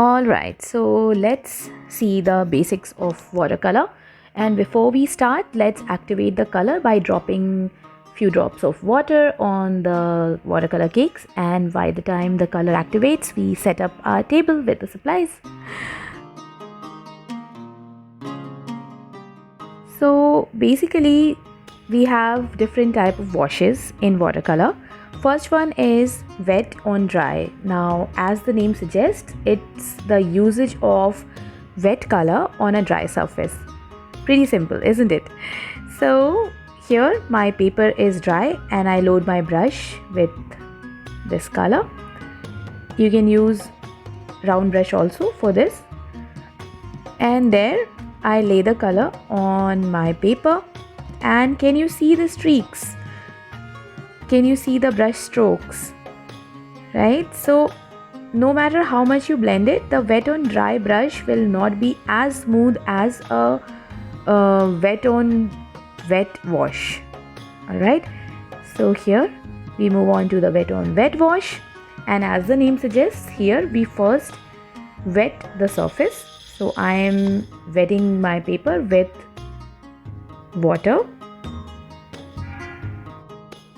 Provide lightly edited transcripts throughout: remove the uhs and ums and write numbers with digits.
Alright, so let's see the basics of watercolor. And before we start, let's activate the color by dropping few drops of water on the watercolor cakes, and by the time the color activates, we set up our table with the supplies. So basically we have different type of washes in watercolor. First one is wet on dry. Now, as the name suggests, it's the usage of wet color on a dry surface. Pretty simple, isn't it? So here my paper is dry and I load my brush with this color. You can use round brush also for this. And there I lay the color on my paper, and can you see the streaks? Can you see the brush strokes? Right? So no matter how much you blend it, the wet on dry brush will not be as smooth as a wet on wet wash. Alright, so here we move on to the wet on wet wash, and as the name suggests, here we first wet the surface. So I am wetting my paper with water,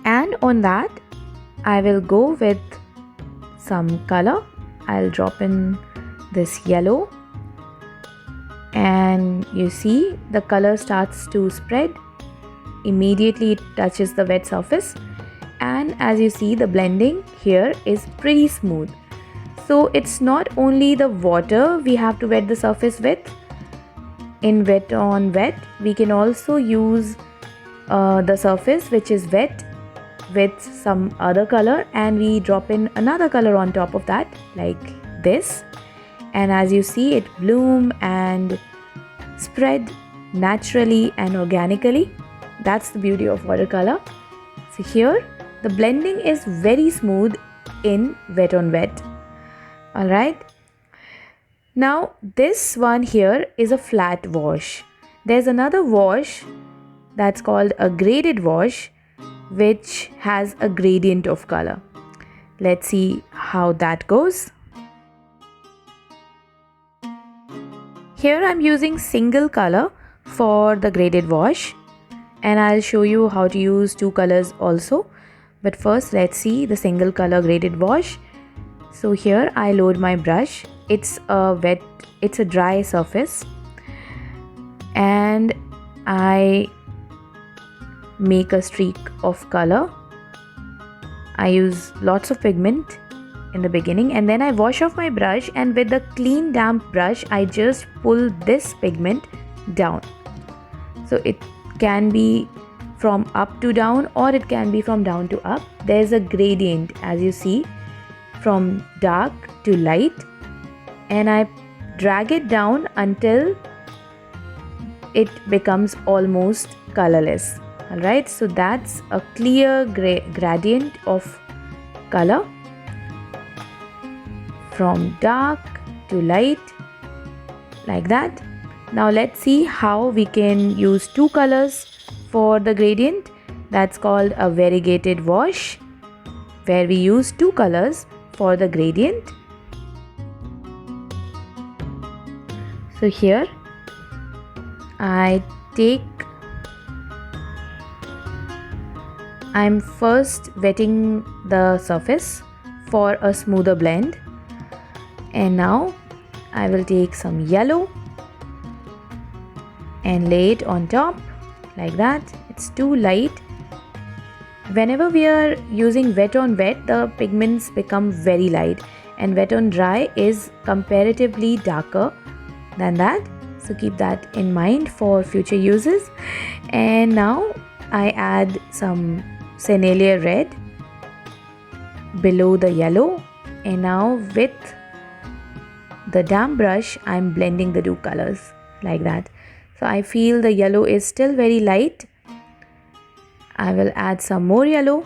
and on that I will go with some color. I'll drop in this yellow, and you see the color starts to spread. Immediately it touches the wet surface, and as you see, the blending here is pretty smooth. So it's not only the water we have to wet the surface with. In wet on wet, we can also use the surface which is wet with some other color, and we drop in another color on top of that, like this, and as you see, it bloom and spread naturally and organically. That's the beauty of watercolor. So here the blending is very smooth in wet on wet. Alright, now this one here is a flat wash. There's another wash that's called a graded wash, which has a gradient of color. Let's see how that goes. Here I'm using single color for the graded wash, and I'll show you how to use two colors also. But first let's see the single color graded wash. So here I load my brush. It's a dry surface, and I make a streak of color. I use lots of pigment in the beginning, and then I wash off my brush, and with the clean damp brush I just pull this pigment down. So it can be from up to down, or it can be from down to up. There's a gradient, as you see, from dark to light, and I drag it down until it becomes almost colorless. Alright, so that's a clear gradient of color from dark to light, like that. Now let's see how we can use two colors for the gradient. That's called a variegated wash, where we use two colors for the gradient. So here I'm first wetting the surface for a smoother blend, and now I will take some yellow and lay it on top, like that. It's too light. Whenever we are using wet on wet, the pigments become very light, and wet on dry is comparatively darker than that. So keep that in mind for future uses. And now I add some Sennelier red below the yellow, and now with the damp brush I'm blending the two colors, like that. So I feel the yellow is still very light. I will add some more yellow,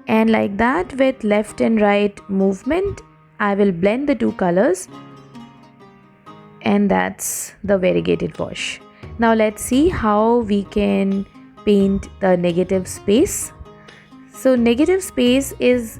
and like that, with left and right movement, I will blend the two colors, and that's the variegated wash. Now let's see how we can paint the negative space. So negative space is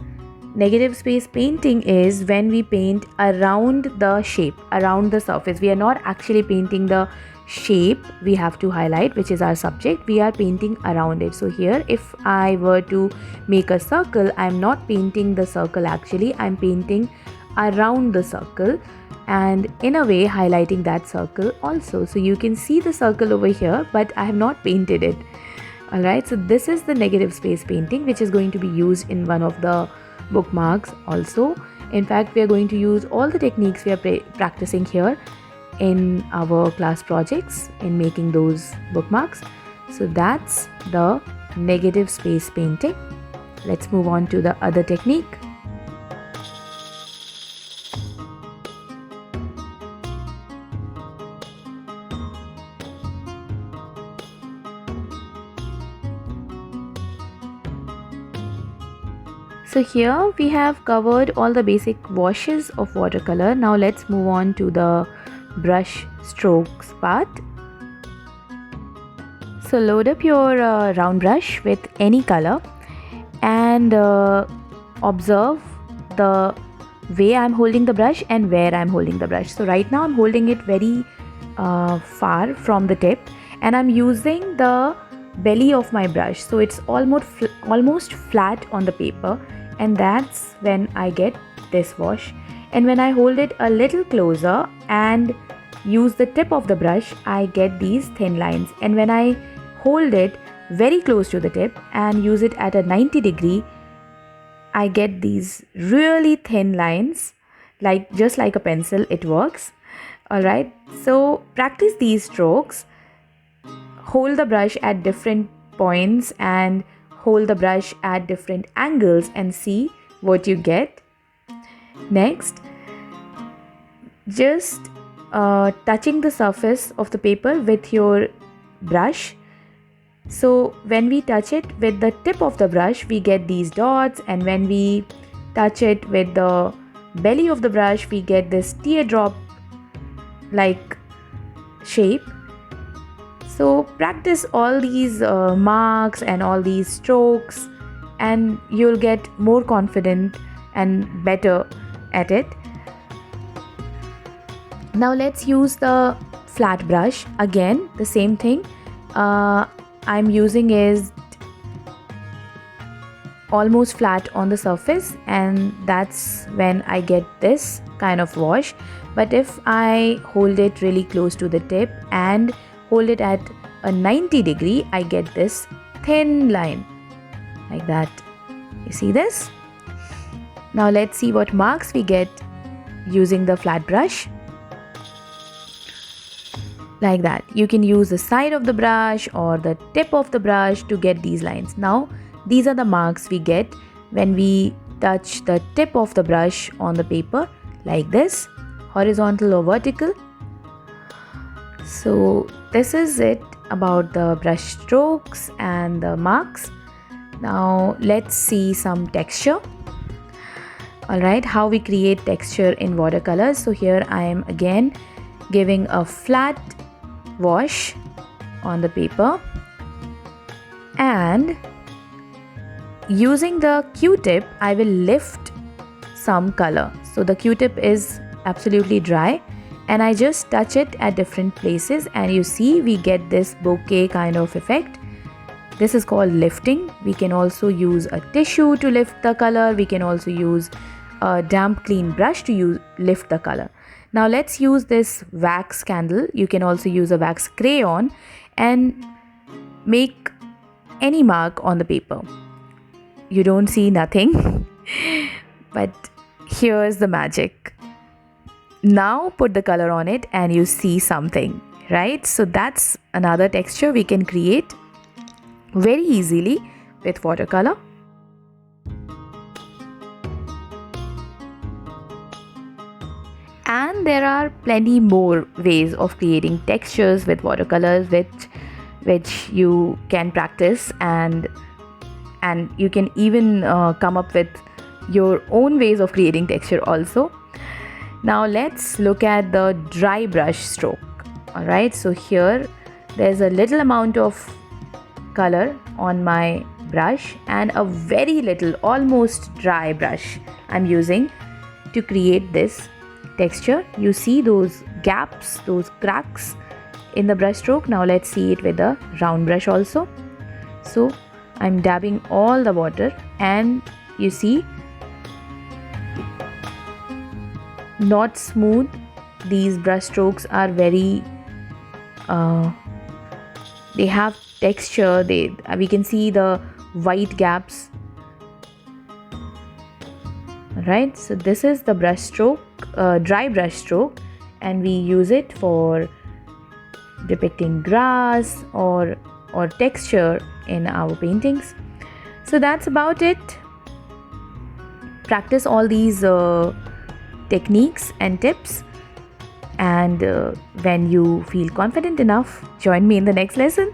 negative space painting is when we paint around the shape, around the surface. We are not actually painting the shape we have to highlight, which is our subject. We are painting around it. So here, if I were to make a circle, I'm not painting the circle actually, I'm painting around the circle, and in a way highlighting that circle also. So you can see the circle over here, but I have not painted it. Alright, so this is the negative space painting, which is going to be used in one of the bookmarks also. In fact, we are going to use all the techniques we are practicing here in our class projects in making those bookmarks. So that's the negative space painting. Let's move on to the other technique. So here we have covered all the basic washes of watercolor. Now let's move on to the brush strokes part. So load up your round brush with any color and observe the way I'm holding the brush and where I'm holding the brush. So right now I'm holding it very far from the tip, and I'm using the belly of my brush, so it's almost flat on the paper, and that's when I get this wash. And when I hold it a little closer and use the tip of the brush, I get these thin lines. And when I hold it very close to the tip and use it at a 90 degree, I get these really thin lines, just like a pencil. It works. Alright, so practice these strokes. Hold the brush at different points and hold the brush at different angles and see what you get. Next, just touching the surface of the paper with your brush. So when we touch it with the tip of the brush, we get these dots, and when we touch it with the belly of the brush, we get this teardrop like shape. So practice all these marks and all these strokes, and you'll get more confident and better at it. Now let's use the flat brush. Again, the same thing. I'm using is almost flat on the surface, and that's when I get this kind of wash. But if I hold it really close to the tip and hold it at a 90 degree, I get this thin line like that. You see this? Now let's see what marks we get using the flat brush. Like that. You can use the side of the brush or the tip of the brush to get these lines. Now these are the marks we get when we touch the tip of the brush on the paper like this, horizontal or vertical. So this is it about the brush strokes and the marks. Now let's see some texture. Alright, how we create texture in watercolors. So here I am again giving a flat wash on the paper and using the Q-tip I will lift some color. So the Q-tip is absolutely dry, and I just touch it at different places, and you see we get this bokeh kind of effect. This is called lifting. We can also use a tissue to lift the color. We can also use a damp clean brush to lift the color. Now let's use this wax candle. You can also use a wax crayon and make any mark on the paper. You don't see nothing, but here's the magic. Now put the color on it and you see something, right? So that's another texture we can create very easily with watercolor. And there are plenty more ways of creating textures with watercolors which you can practice, and you can even come up with your own ways of creating texture also. Now let's look at the dry brush stroke. Alright, so here there's a little amount of color on my brush and a very little, almost dry brush I'm using to create this texture. You see those gaps, those cracks in the brush stroke. Now let's see it with the round brush also. So I'm dabbing all the water, and you see, not smooth. These brush strokes are very they have texture. We can see the white gaps. Right, so this is the brush stroke, dry brush stroke, and we use it for depicting grass or texture in our paintings. So that's about it. Practice all these techniques and tips, and when you feel confident enough, join me in the next lesson.